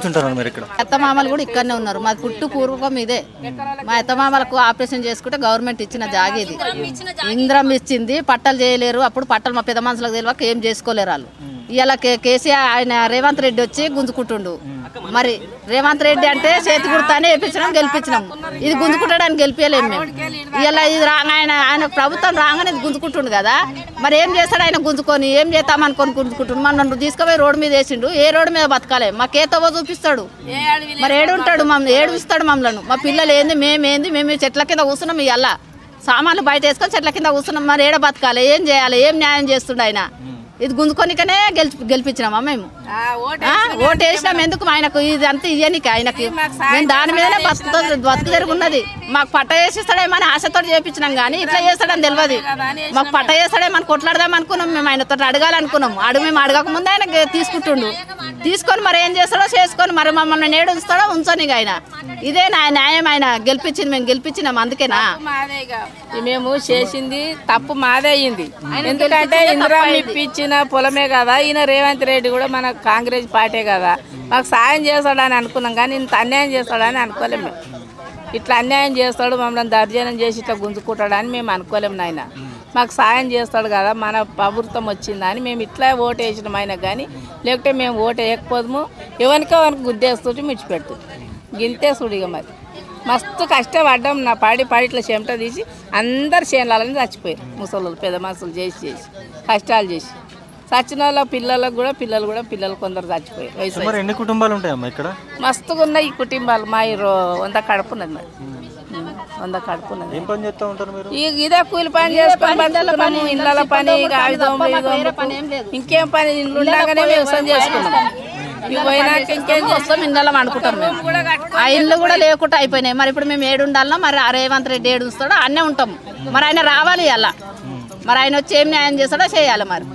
ఉంటున్నారు మీరు ఇక్కడ? అత్తమామలు కూడా ఇక్కడనే ఉన్నారు. మాది పుట్టు పూర్వకం ఇదే. మా అత్తమామలకు ఆపరేషన్ చేసుకుంటే గవర్నమెంట్ ఇచ్చిన జాగేది. ఇంద్రం ఇచ్చింది. పట్టలు చేయలేరు. అప్పుడు పట్టలు మా పెద్ద మనుషులకు తెలియక ఏం చేసుకోలేరు వాళ్ళు. ఇలా కేసీఆర్ ఆయన రేవంత్ రెడ్డి వచ్చి గుంజుకుంటుండు. మరి రేవంత్ రెడ్డి అంటే చేతి గుర్తానే వేయించినాం, గెలిపించినాం. ఇది గుంజుకుంటాడని గెలిపించలేము మేము. ఇలా ఇది ఆయన ప్రభుత్వం రాగానే ఇది గుంజుకుంటుండు కదా. మరి ఏం చేస్తాడు ఆయన గుంజుకొని? ఏం చేస్తామనుకొని గుంజుకుంటుండు. మన తీసుకుపోయి రోడ్డు మీద వేసిండు. ఏ రోడ్డు మీద బతకాలి? మాకేతవో చూపిస్తాడు. మరి ఏడుంటాడు మమ్మల్ని, ఏడుస్తాడు మమ్మల్ని. మా పిల్లలు ఏంది, మేమేంది, మేము చెట్ల కింద కూర్చున్నాం. ఇవాళ సామాన్లు బయట వేసుకొని చెట్ల కింద కూర్చున్నాం. మరి ఏడ బతకాలి? ఏం చేయాలి? ఏం న్యాయం చేస్తుండ ఆయన? ఇది గుంజుకొనికనే గెలిపించినామా మేము? ఓటు వేసినాం ఎందుకు? ఆయనకు ఇది అంతా ఇయ్యనికి ఆయనకి మేము దాని మీదనే బతుకు జరుగున్నది. మాకు పట్ట చేసిస్తాడేమని ఆశతో చేపించినాం కానీ ఇట్లా చేస్తాడని తెలియదు. మాకు పట్ట చేస్తాడేమని కొట్లాడదాం అనుకున్నాం. మేము ఆయనతో అడగాలనుకున్నాం. మేము అడగక ముందే ఆయన తీసుకుంటుండు. తీసుకొని మరి ఏం చేస్తాడో చేసుకొని మరి మమ్మల్ని నేడు ఉంచుతాడో ఉంచని ఆయన. ఇదే నా న్యాయం. ఆయన గెలిపించింది, మేము గెలిపించినాం. అందుకేనా మేము చేసింది తప్పు మాదే అయ్యింది. ఎందుకంటే ఇందిరా ఇప్పించిన పొలమే కదా. ఈయన రేవంత్ రెడ్డి కూడా మన కాంగ్రెస్ పార్టీ కదా. మాకు సాయం చేస్తాడని అనుకున్నాం కానీ ఇంత అన్యాయం చేస్తాడని అనుకోలేము మేము. ఇట్లా అన్యాయం చేస్తాడు, మమ్మల్ని దర్జనం చేసి ఇట్లా గుంజుకుంటాడని మేము అనుకోలేము. నాయన మాకు సాయం చేస్తాడు కదా, మన ప్రభుత్వం వచ్చిందని మేము ఇట్లా ఓటు వేసినాం ఆయన. కానీ లేకపోతే మేము ఓటు వేయకపోదాము. ఎవరికో గుద్దేస్తుంటే మిడిచిపెడుతుంది. గింతే సుడిగా మరి మస్తు కష్టపడ్డాం. నా పాడి ఇట్లా చెమట తీసి అందరు చేనులని చచ్చిపోయారు. ముసలు పెద్ద మనుషులు చేసి కష్టాలు చేసి చచ్చిన వాళ్ళ పిల్లలు కొందరు చచ్చిపోయారు. వయసు ఎన్ని కుటుంబాలు ఉంటాయమ్మా ఇక్కడ? మస్తుగా ఉన్నాయి ఈ కుటుంబాలు. మా 100 కడుపున్నది. మరి 100 కడుపున్నది. ఏం పని చేస్తూ ఉంటారు మీరు? ఇదే కూలి పని చేసుకొని బతుకుతున్నాము. ఇళ్ళ పని, ఇంకేం పని? ఇండ్లు ఉండగానే వ్యవసాయం చేసుకున్నాం. పోయినాక ఇంకేం వస్తాం, ఇండ్లలో అనుకుంటాం మేము. ఆ ఇల్లు కూడా లేకుండా అయిపోయినాయి. మరి ఇప్పుడు మేము ఏడు ఉండాలన్నా? మరి రేవంత్ రెడ్డి ఏడు ఉంచుతాడో అన్నే ఉంటాం. మరి ఆయన రావాలి అలా. మరి ఆయన వచ్చి ఏం న్యాయం చేస్తాడో చేయాలి మరి.